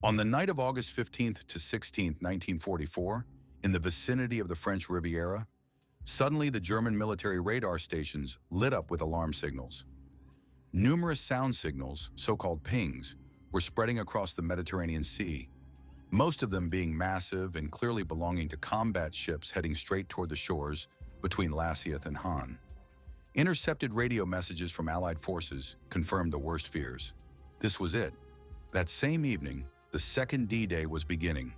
On the night of August 15th to 16th, 1944, in the vicinity of the French Riviera, suddenly the German military radar stations lit up with alarm signals. Numerous sound signals, so-called pings, were spreading across the Mediterranean Sea, most of them being massive and clearly belonging to combat ships heading straight toward the shores between Lassieth and Han. Intercepted radio messages from Allied forces confirmed the worst fears. This was it. That same evening, the second D-Day was beginning.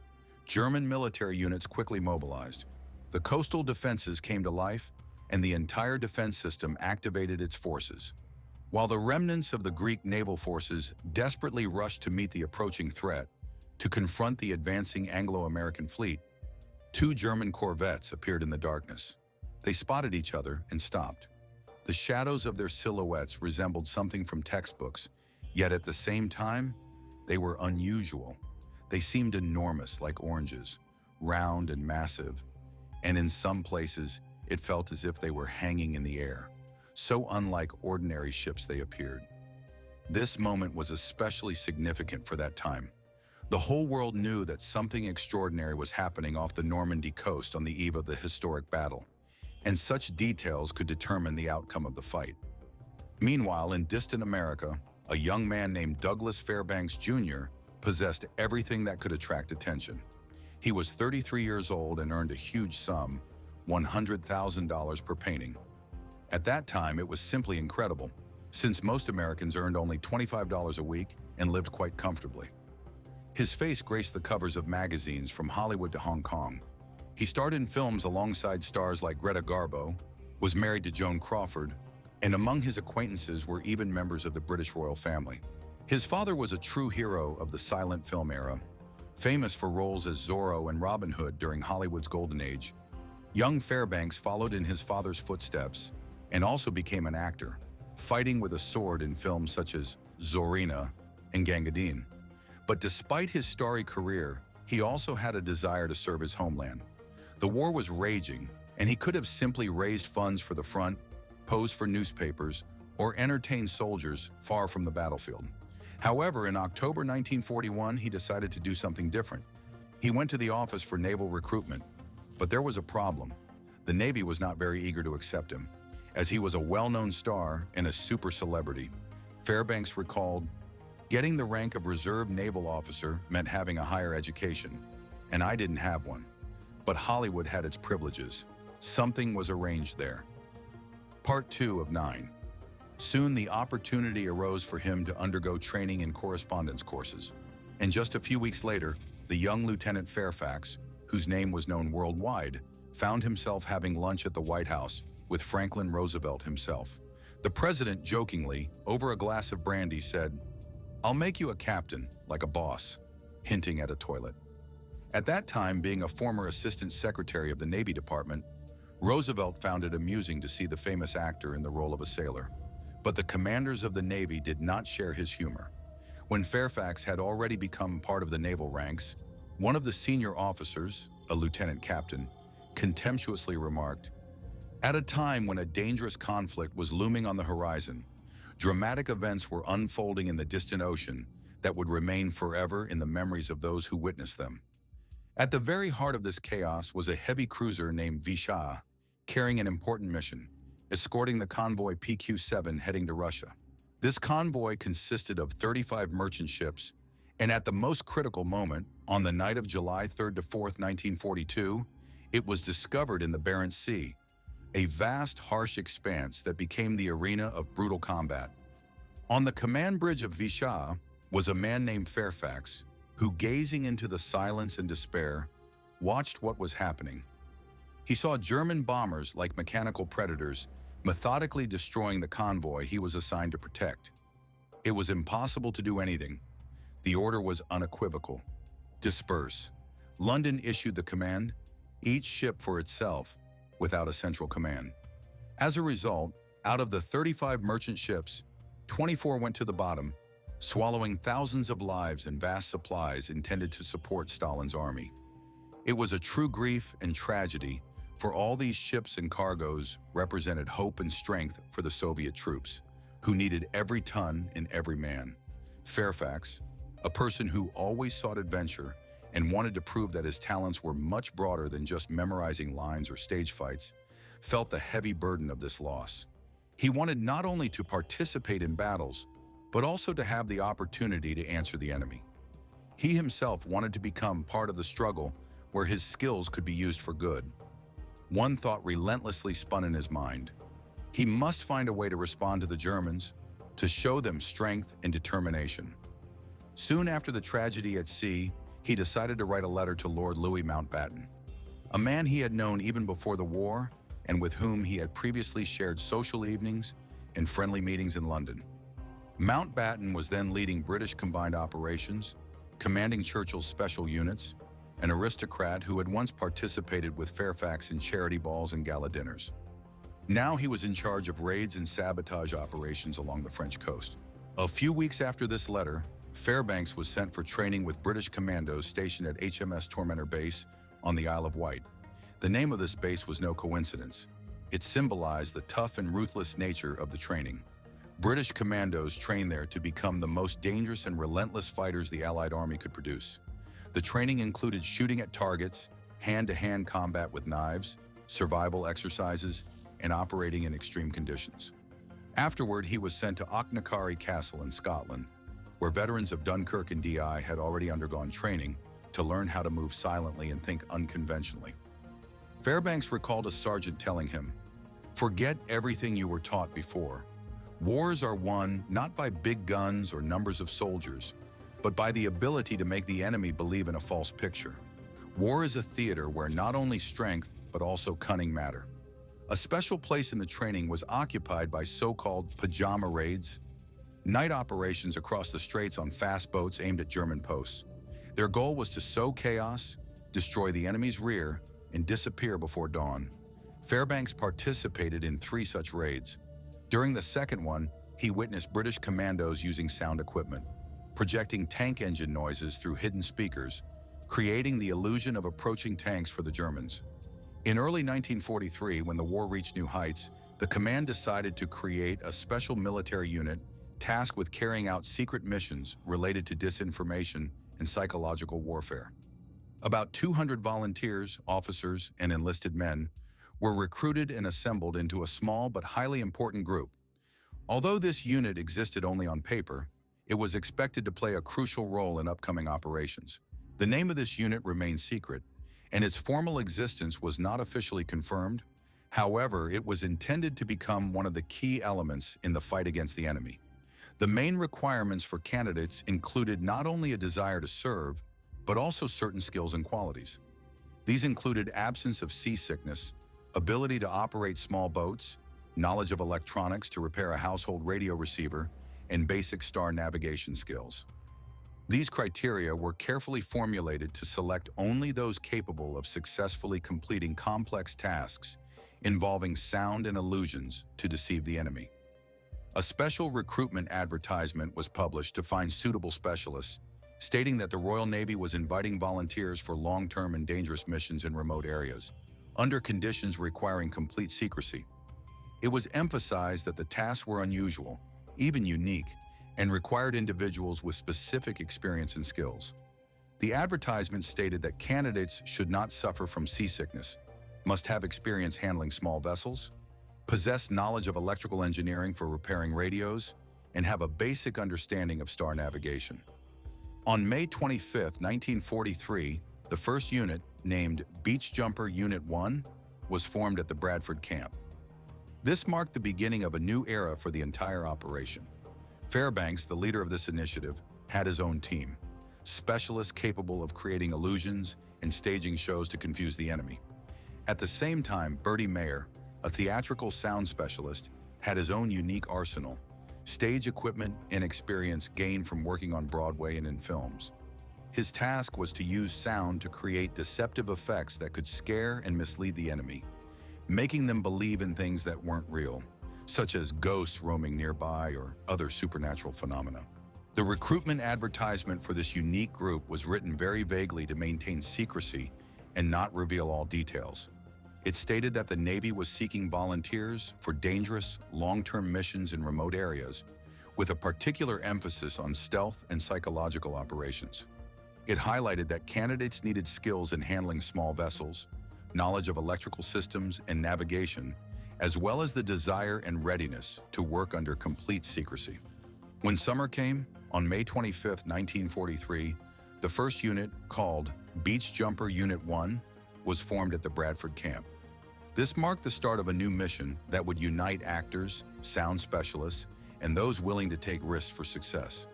German military units quickly mobilized. The coastal defenses came to life, and the entire defense system activated its forces. While the remnants of the Greek naval forces desperately rushed to meet the approaching threat, to confront the advancing Anglo-American fleet, two German corvettes appeared in the darkness. They spotted each other and stopped. The shadows of their silhouettes resembled something from textbooks, yet at the same time, they were unusual. They seemed enormous, like oranges, round and massive, and in some places, it felt as if they were hanging in the air. So unlike ordinary ships they appeared. This moment was especially significant for that time. The whole world knew that something extraordinary was happening off the Normandy coast on the eve of the historic battle, and such details could determine the outcome of the fight. Meanwhile, in distant America, a young man named Douglas Fairbanks Jr. possessed everything that could attract attention. He was 33 years old and earned a huge sum, $100,000 per painting. At that time, it was simply incredible, since most Americans earned only $25 a week and lived quite comfortably. His face graced the covers of magazines from Hollywood to Hong Kong. He starred in films alongside stars like Greta Garbo, was married to Joan Crawford, and among his acquaintances were even members of the British royal family. His father was a true hero of the silent film era, famous for roles as Zorro and Robin Hood during Hollywood's golden age. Young Fairbanks followed in his father's footsteps and also became an actor, fighting with a sword in films such as Zorina and Gangadin. But despite his starry career, he also had a desire to serve his homeland. The war was raging, and he could have simply raised funds for the front, posed for newspapers, or entertained soldiers far from the battlefield. However, in October 1941, he decided to do something different. He went to the Office for Naval Recruitment, but there was a problem. The Navy was not very eager to accept him, as he was a well-known star and a super celebrity. Fairbanks recalled, "Getting the rank of reserve naval officer meant having a higher education, and I didn't have one. But Hollywood had its privileges. Something was arranged there." Part 2 of 9. Soon the opportunity arose for him to undergo training in correspondence courses. And just a few weeks later, the young Lieutenant Fairfax, whose name was known worldwide, found himself having lunch at the White House with Franklin Roosevelt himself. The president jokingly, over a glass of brandy, said, "I'll make you a captain, like a boss," hinting at a toilet. At that time, being a former assistant secretary of the Navy Department, Roosevelt found it amusing to see the famous actor in the role of a sailor. But the commanders of the Navy did not share his humor. When Fairfax had already become part of the naval ranks, one of the senior officers, a lieutenant captain, contemptuously remarked, "At a time when a dangerous conflict was looming on the horizon, dramatic events were unfolding in the distant ocean that would remain forever in the memories of those who witnessed them." At the very heart of this chaos was a heavy cruiser named Visha, carrying an important mission, escorting the convoy PQ-7 heading to Russia. This convoy consisted of 35 merchant ships, and at the most critical moment, on the night of July 3rd to 4th, 1942, it was discovered in the Barents Sea, a vast, harsh expanse that became the arena of brutal combat. On the command bridge of Visha was a man named Fairfax, who, gazing into the silence and despair, watched what was happening. He saw German bombers, like mechanical predators, methodically destroying the convoy he was assigned to protect. It was impossible to do anything. The order was unequivocal: disperse. London issued the command, each ship for itself, without a central command. As a result, out of the 35 merchant ships, 24 went to the bottom, swallowing thousands of lives and vast supplies intended to support Stalin's army. It was a true grief and tragedy, for all these ships and cargoes represented hope and strength for the Soviet troops, who needed every ton and every man. Fairfax, a person who always sought adventure and wanted to prove that his talents were much broader than just memorizing lines or stage fights, felt the heavy burden of this loss. He wanted not only to participate in battles, but also to have the opportunity to answer the enemy. He himself wanted to become part of the struggle where his skills could be used for good. One thought relentlessly spun in his mind. He must find a way to respond to the Germans, to show them strength and determination. Soon after the tragedy at sea, he decided to write a letter to Lord Louis Mountbatten, a man he had known even before the war and with whom he had previously shared social evenings and friendly meetings in London. Mountbatten was then leading British combined operations, commanding Churchill's special units, an aristocrat who had once participated with Fairfax in charity balls and gala dinners. Now he was in charge of raids and sabotage operations along the French coast. A few weeks after this letter, Fairbanks was sent for training with British commandos stationed at HMS Tormentor Base on the Isle of Wight. The name of this base was no coincidence. It symbolized the tough and ruthless nature of the training. British commandos trained there to become the most dangerous and relentless fighters the Allied Army could produce. The training included shooting at targets, hand-to-hand combat with knives, survival exercises, and operating in extreme conditions. Afterward, he was sent to Auchnacarry Castle in Scotland, where veterans of Dunkirk and DI had already undergone training to learn how to move silently and think unconventionally. Fairbanks recalled a sergeant telling him, "Forget everything you were taught before. Wars are won not by big guns or numbers of soldiers, but by the ability to make the enemy believe in a false picture. War is a theater where not only strength, but also cunning matter." A special place in the training was occupied by so-called pajama raids, night operations across the straits on fast boats aimed at German posts. Their goal was to sow chaos, destroy the enemy's rear, and disappear before dawn. Fairbanks participated in 3 such raids. During the second one, he witnessed British commandos using sound equipment, projecting tank engine noises through hidden speakers, creating the illusion of approaching tanks for the Germans. In early 1943, when the war reached new heights, the command decided to create a special military unit tasked with carrying out secret missions related to disinformation and psychological warfare. About 200 volunteers, officers, and enlisted men were recruited and assembled into a small but highly important group. Although this unit existed only on paper, it was expected to play a crucial role in upcoming operations. The name of this unit remained secret, and its formal existence was not officially confirmed. However, it was intended to become one of the key elements in the fight against the enemy. The main requirements for candidates included not only a desire to serve, but also certain skills and qualities. These included absence of seasickness, ability to operate small boats, knowledge of electronics to repair a household radio receiver, and basic star navigation skills. These criteria were carefully formulated to select only those capable of successfully completing complex tasks involving sound and illusions to deceive the enemy. A special recruitment advertisement was published to find suitable specialists, stating that the Royal Navy was inviting volunteers for long-term and dangerous missions in remote areas, under conditions requiring complete secrecy. It was emphasized that the tasks were unusual, even unique, and required individuals with specific experience and skills. The advertisement stated that candidates should not suffer from seasickness, must have experience handling small vessels, possess knowledge of electrical engineering for repairing radios, and have a basic understanding of star navigation. On May 25, 1943, the first unit, named Beach Jumper Unit 1, was formed at the Bradford camp. This marked the beginning of a new era for the entire operation. Fairbanks, the leader of this initiative, had his own team, specialists capable of creating illusions and staging shows to confuse the enemy. At the same time, Bertie Mayer, a theatrical sound specialist, had his own unique arsenal, stage equipment and experience gained from working on Broadway and in films. His task was to use sound to create deceptive effects that could scare and mislead the enemy, making them believe in things that weren't real, such as ghosts roaming nearby or other supernatural phenomena. The recruitment advertisement for this unique group was written very vaguely to maintain secrecy and not reveal all details. It stated that the Navy was seeking volunteers for dangerous, long-term missions in remote areas, with a particular emphasis on stealth and psychological operations. It highlighted that candidates needed skills in handling small vessels, knowledge of electrical systems and navigation, as well as the desire and readiness to work under complete secrecy. When summer came, on May 25, 1943, the first unit, called Beach Jumper Unit 1, was formed at the Bradford camp. This marked the start of a new mission that would unite actors, sound specialists, and those willing to take risks for success.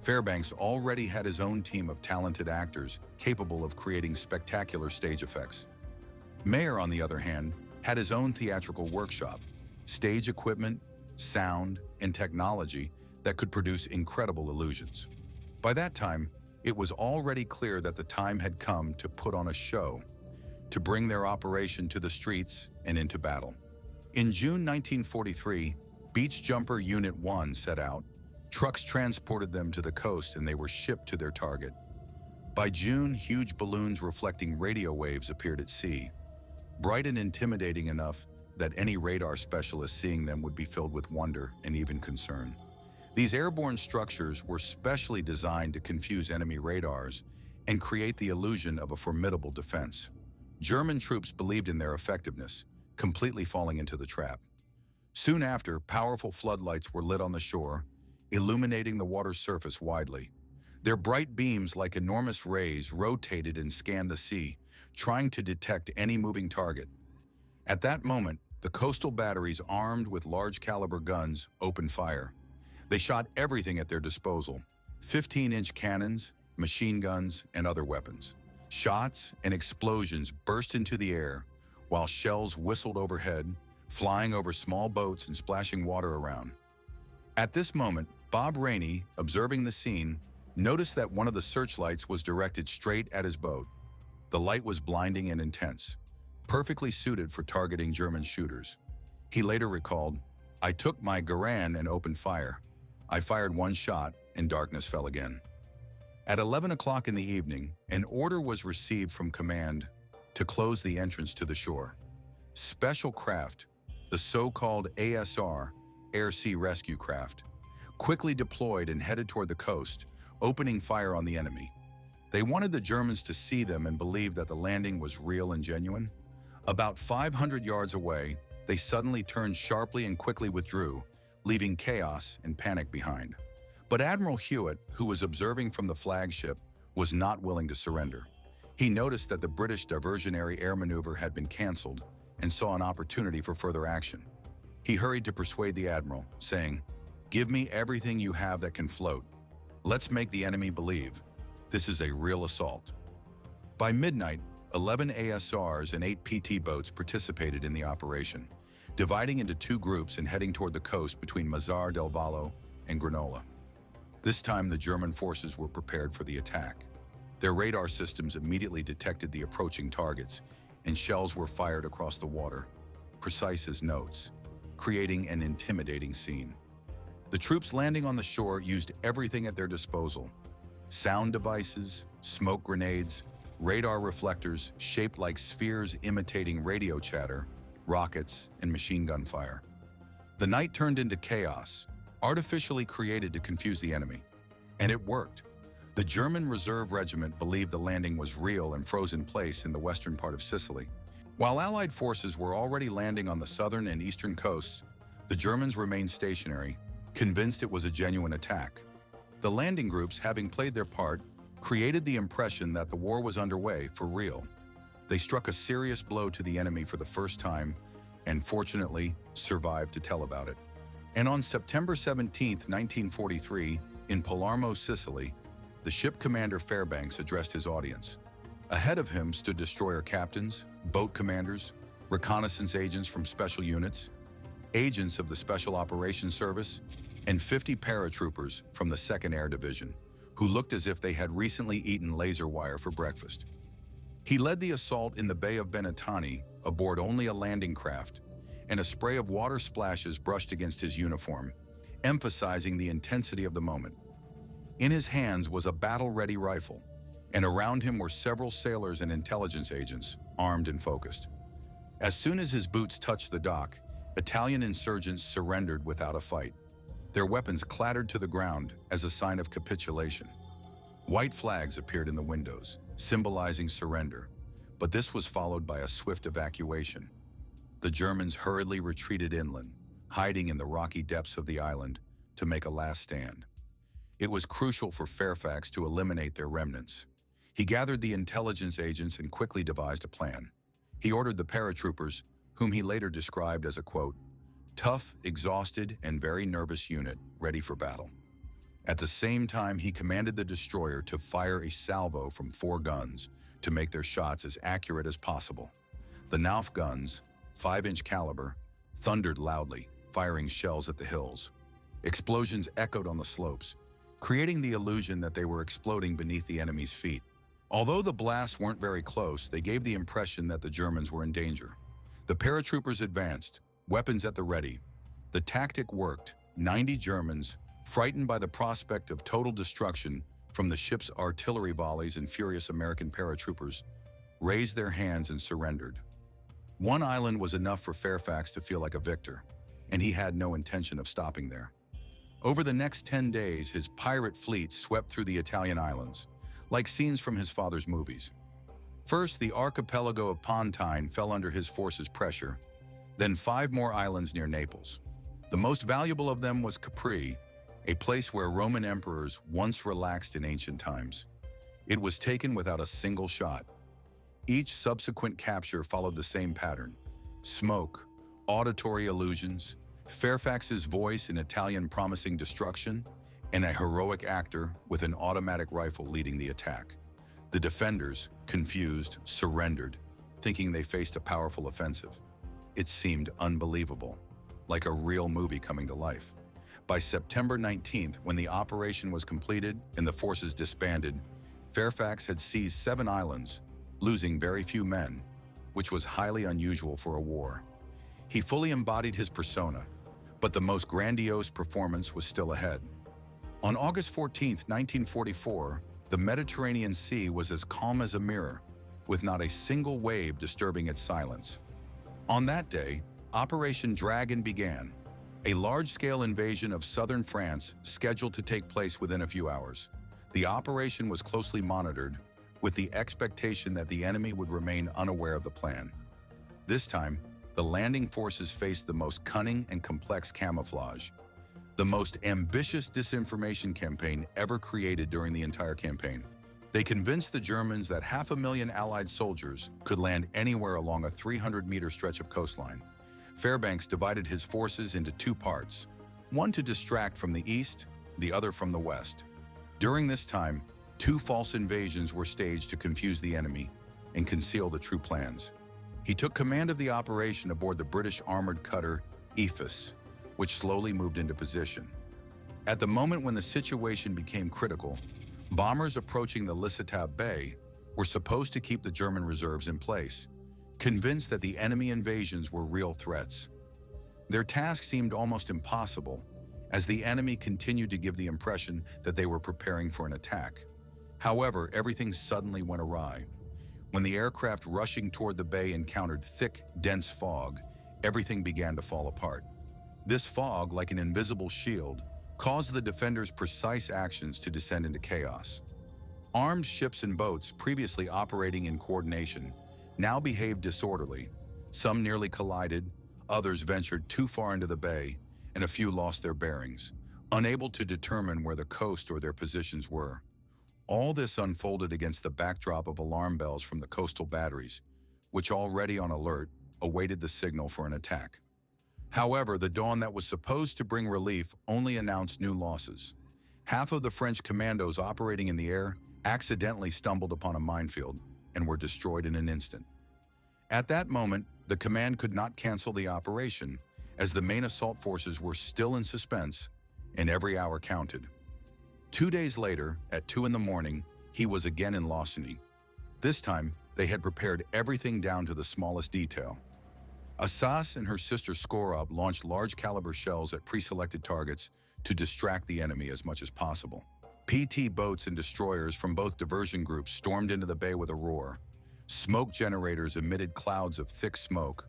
Fairbanks already had his own team of talented actors capable of creating spectacular stage effects. Mayer, on the other hand, had his own theatrical workshop, stage equipment, sound, and technology that could produce incredible illusions. By that time, it was already clear that the time had come to put on a show, to bring their operation to the streets and into battle. In June 1943, Beach Jumper Unit 1 set out. Trucks transported them to the coast and they were shipped to their target. By June, huge balloons reflecting radio waves appeared at sea, bright and intimidating enough that any radar specialist seeing them would be filled with wonder and even concern. These airborne structures were specially designed to confuse enemy radars and create the illusion of a formidable defense. German troops believed in their effectiveness, completely falling into the trap. Soon after, powerful floodlights were lit on the shore, illuminating the water's surface widely. Their bright beams, like enormous rays, rotated and scanned the sea, trying to detect any moving target. At that moment, the coastal batteries, armed with large-caliber guns, opened fire. They shot everything at their disposal: 15-inch cannons, machine guns, and other weapons. Shots and explosions burst into the air, while shells whistled overhead, flying over small boats and splashing water around. At this moment, Bob Rainey, observing the scene, noticed that one of the searchlights was directed straight at his boat. The light was blinding and intense, perfectly suited for targeting German shooters. He later recalled, "I took my Garand and opened fire. I fired one shot and darkness fell again." At 11 o'clock in the evening, an order was received from command to close the entrance to the shore. Special craft, the so-called ASR, Air Sea Rescue Craft, quickly deployed and headed toward the coast, opening fire on the enemy. They wanted the Germans to see them and believe that the landing was real and genuine. About 500 yards away, they suddenly turned sharply and quickly withdrew, leaving chaos and panic behind. But Admiral Hewitt, who was observing from the flagship, was not willing to surrender. He noticed that the British diversionary air maneuver had been canceled and saw an opportunity for further action. He hurried to persuade the admiral, saying, "Give me everything you have that can float. Let's make the enemy believe this is a real assault." By midnight, 11 ASRs and 8 PT boats participated in the operation, dividing into two groups and heading toward the coast between Mazar del Vallo and Granola. This time, the German forces were prepared for the attack. Their radar systems immediately detected the approaching targets, and shells were fired across the water, precise as notes, creating an intimidating scene. The troops landing on the shore used everything at their disposal: sound devices, smoke grenades, radar reflectors shaped like spheres imitating radio chatter, rockets, and machine gun fire. The night turned into chaos, artificially created to confuse the enemy. And it worked. The German Reserve Regiment believed the landing was real and froze in place in the western part of Sicily. While Allied forces were already landing on the southern and eastern coasts, the Germans remained stationary, convinced it was a genuine attack. The landing groups, having played their part, created the impression that the war was underway for real. They struck a serious blow to the enemy for the first time and, fortunately, survived to tell about it. And on September 17, 1943, in Palermo, Sicily, the ship commander Fairbanks addressed his audience. Ahead of him stood destroyer captains, boat commanders, reconnaissance agents from special units, agents of the Special Operations Service, and 50 paratroopers from the 2nd Air Division, who looked as if they had recently eaten laser wire for breakfast. He led the assault in the Bay of Benetani aboard only a landing craft, and a spray of water splashes brushed against his uniform, emphasizing the intensity of the moment. In his hands was a battle-ready rifle, and around him were several sailors and intelligence agents, armed and focused. As soon as his boots touched the dock, Italian insurgents surrendered without a fight. Their weapons clattered to the ground as a sign of capitulation. White flags appeared in the windows, symbolizing surrender, but this was followed by a swift evacuation. The Germans hurriedly retreated inland, hiding in the rocky depths of the island to make a last stand. It was crucial for Fairfax to eliminate their remnants. He gathered the intelligence agents and quickly devised a plan. He ordered the paratroopers, whom he later described as a, quote, tough, exhausted, and very nervous unit ready for battle. At the same time, he commanded the destroyer to fire a salvo from 4 guns to make their shots as accurate as possible. The Nauf guns, 5-inch caliber, thundered loudly, firing shells at the hills. Explosions echoed on the slopes, creating the illusion that they were exploding beneath the enemy's feet. Although the blasts weren't very close, they gave the impression that the Germans were in danger. The paratroopers advanced, weapons at the ready. The tactic worked. 90 Germans, frightened by the prospect of total destruction from the ship's artillery volleys and furious American paratroopers, raised their hands and surrendered. One island was enough for Fairfax to feel like a victor, and he had no intention of stopping there. Over the next 10 days, his pirate fleet swept through the Italian islands, like scenes from his father's movies. First, the archipelago of Pontine fell under his force's pressure, then 5 more islands near Naples. The most valuable of them was Capri, a place where Roman emperors once relaxed in ancient times. It was taken without a single shot. Each subsequent capture followed the same pattern: smoke, auditory illusions, Fairfax's voice in Italian promising destruction, and a heroic actor with an automatic rifle leading the attack. The defenders, confused, surrendered, thinking they faced a powerful offensive. It seemed unbelievable, like a real movie coming to life. By September 19th, when the operation was completed and the forces disbanded, Fairfax had seized 7 islands, losing very few men, which was highly unusual for a war. He fully embodied his persona, but the most grandiose performance was still ahead. On August 14, 1944, the Mediterranean Sea was as calm as a mirror, with not a single wave disturbing its silence. On that day, Operation Dragon began, a large-scale invasion of southern France scheduled to take place within a few hours. The operation was closely monitored, with the expectation that the enemy would remain unaware of the plan. This time, the landing forces faced the most cunning and complex camouflage, the most ambitious disinformation campaign ever created during the entire campaign. They convinced the Germans that 500,000 Allied soldiers could land anywhere along a 300-meter stretch of coastline. Fairbanks divided his forces into 2 parts, one to distract from the east, the other from the west. During this time, 2 false invasions were staged to confuse the enemy and conceal the true plans. He took command of the operation aboard the British armored cutter Ephus, which slowly moved into position. At the moment when the situation became critical, bombers approaching the Lissitab Bay were supposed to keep the German reserves in place, convinced that the enemy invasions were real threats. Their task seemed almost impossible, as the enemy continued to give the impression that they were preparing for an attack. However, everything suddenly went awry. When the aircraft rushing toward the bay encountered thick, dense fog, everything began to fall apart. This fog, like an invisible shield, caused the defenders' precise actions to descend into chaos. Armed ships and boats previously operating in coordination now behaved disorderly. Some nearly collided, others ventured too far into the bay, and a few lost their bearings, unable to determine where the coast or their positions were. All this unfolded against the backdrop of alarm bells from the coastal batteries, which, already on alert, awaited the signal for an attack. However, the dawn that was supposed to bring relief only announced new losses. Half of the French commandos operating in the air accidentally stumbled upon a minefield and were destroyed in an instant. At that moment, the command could not cancel the operation, as the main assault forces were still in suspense, and every hour counted. 2 days later, at 2 in the morning, he was again in Lausanne. This time, they had prepared everything down to the smallest detail. Assas and her sister Skorab launched large-caliber shells at pre-selected targets to distract the enemy as much as possible. PT boats and destroyers from both diversion groups stormed into the bay with a roar. Smoke generators emitted clouds of thick smoke.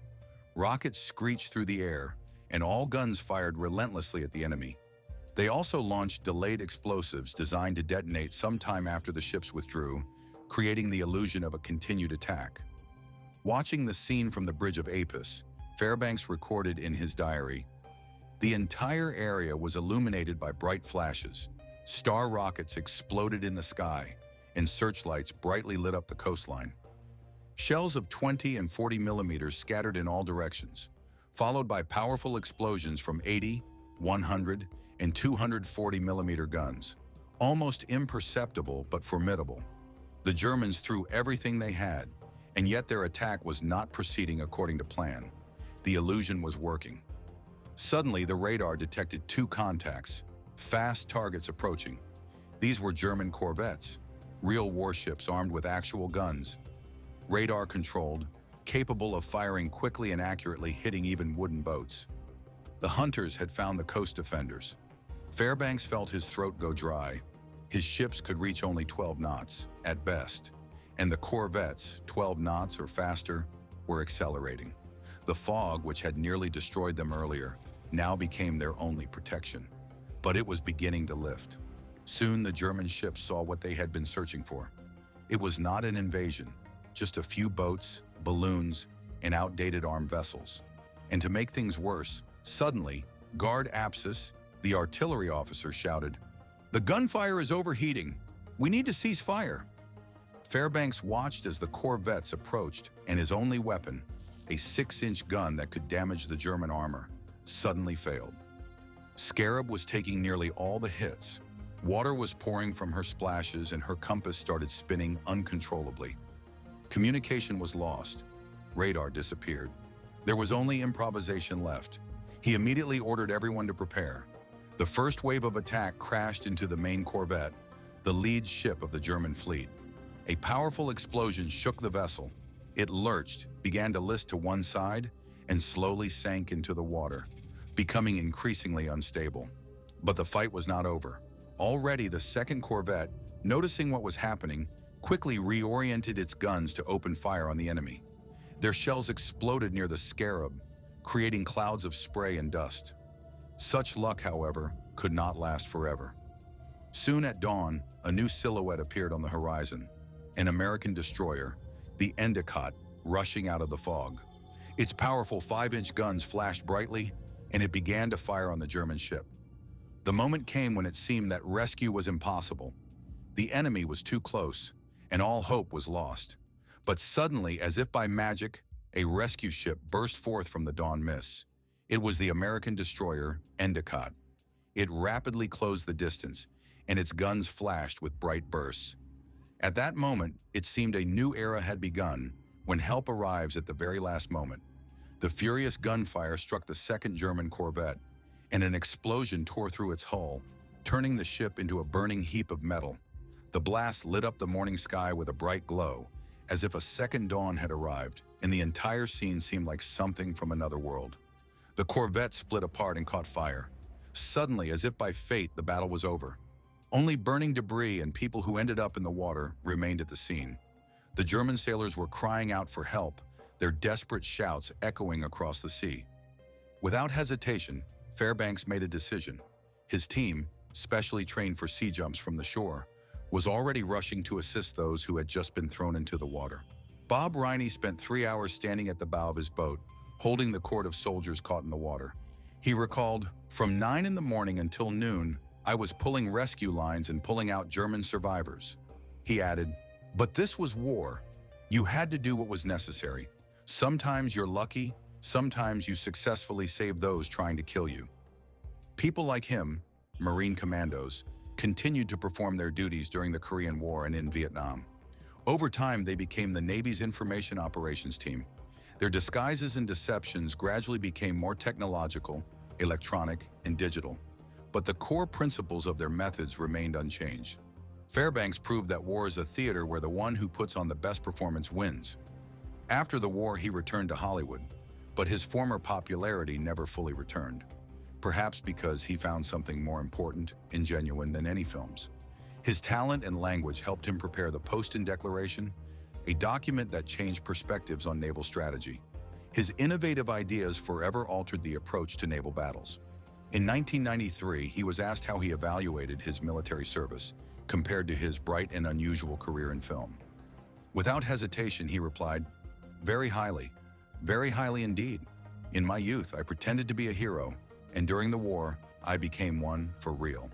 Rockets screeched through the air, and all guns fired relentlessly at the enemy. They also launched delayed explosives designed to detonate sometime after the ships withdrew, creating the illusion of a continued attack. Watching the scene from the bridge of Apis, Fairbanks recorded in his diary, "The entire area was illuminated by bright flashes. Star rockets exploded in the sky, and searchlights brightly lit up the coastline. Shells of 20 and 40 millimeters scattered in all directions, followed by powerful explosions from 80, 100, and 240 millimeter guns, almost imperceptible but formidable. The Germans threw everything they had, and yet their attack was not proceeding according to plan. The illusion was working. Suddenly, the radar detected two contacts, fast targets approaching. These were German corvettes, real warships armed with actual guns, radar-controlled, capable of firing quickly and accurately, hitting even wooden boats. The hunters had found the coast defenders. Fairbanks felt his throat go dry. His ships could reach only 12 knots, at best, and the corvettes, 12 knots or faster, were accelerating. The fog, which had nearly destroyed them earlier, now became their only protection. But it was beginning to lift. Soon the German ships saw what they had been searching for. It was not an invasion, just a few boats, balloons, and outdated armed vessels. And to make things worse, suddenly, Guard Apsis, the artillery officer, shouted, "The gunfire is overheating. We need to cease fire." Fairbanks watched as the corvettes approached, and his only weapon, a 6-inch gun that could damage the German armor, suddenly failed. Scarab was taking nearly all the hits. Water was pouring from her splashes, and her compass started spinning uncontrollably. Communication was lost. Radar disappeared. There was only improvisation left. He immediately ordered everyone to prepare. The first wave of attack crashed into the main corvette, the lead ship of the German fleet. A powerful explosion shook the vessel. It lurched, began to list to one side, and slowly sank into the water, becoming increasingly unstable. But the fight was not over. Already the second corvette, noticing what was happening, quickly reoriented its guns to open fire on the enemy. Their shells exploded near the Scarab, creating clouds of spray and dust. Such luck, however, could not last forever. Soon at dawn, a new silhouette appeared on the horizon, an American destroyer, the Endicott, rushing out of the fog. Its powerful 5-inch guns flashed brightly, and it began to fire on the German ship. The moment came when it seemed that rescue was impossible. The enemy was too close, and all hope was lost. But suddenly, as if by magic, a rescue ship burst forth from the dawn mists. It was the American destroyer, Endicott. It rapidly closed the distance, and its guns flashed with bright bursts. At that moment, it seemed a new era had begun, when help arrives at the very last moment. The furious gunfire struck the second German corvette, and an explosion tore through its hull, turning the ship into a burning heap of metal. The blast lit up the morning sky with a bright glow, as if a second dawn had arrived, and the entire scene seemed like something from another world. The corvette split apart and caught fire. Suddenly, as if by fate, the battle was over. Only burning debris and people who ended up in the water remained at the scene. The German sailors were crying out for help, their desperate shouts echoing across the sea. Without hesitation, Fairbanks made a decision. His team, specially trained for sea jumps from the shore, was already rushing to assist those who had just been thrown into the water. Bob Riney spent 3 hours standing at the bow of his boat, holding the cord of soldiers caught in the water. He recalled, "From 9 in the morning until noon, I was pulling rescue lines and pulling out German survivors." He added, "But this was war. You had to do what was necessary. Sometimes you're lucky, sometimes you successfully save those trying to kill you." People like him, Marine commandos, continued to perform their duties during the Korean War and in Vietnam. Over time, they became the Navy's information operations team. Their disguises and deceptions gradually became more technological, electronic, and digital. But the core principles of their methods remained unchanged. Fairbanks proved that war is a theater where the one who puts on the best performance wins. After the war, he returned to Hollywood, but his former popularity never fully returned. Perhaps because he found something more important and genuine than any films. His talent and language helped him prepare the Poston Declaration, a document that changed perspectives on naval strategy. His innovative ideas forever altered the approach to naval battles. In 1993, he was asked how he evaluated his military service compared to his bright and unusual career in film. Without hesitation, he replied, very highly indeed. In my youth, I pretended to be a hero, and during the war, I became one for real.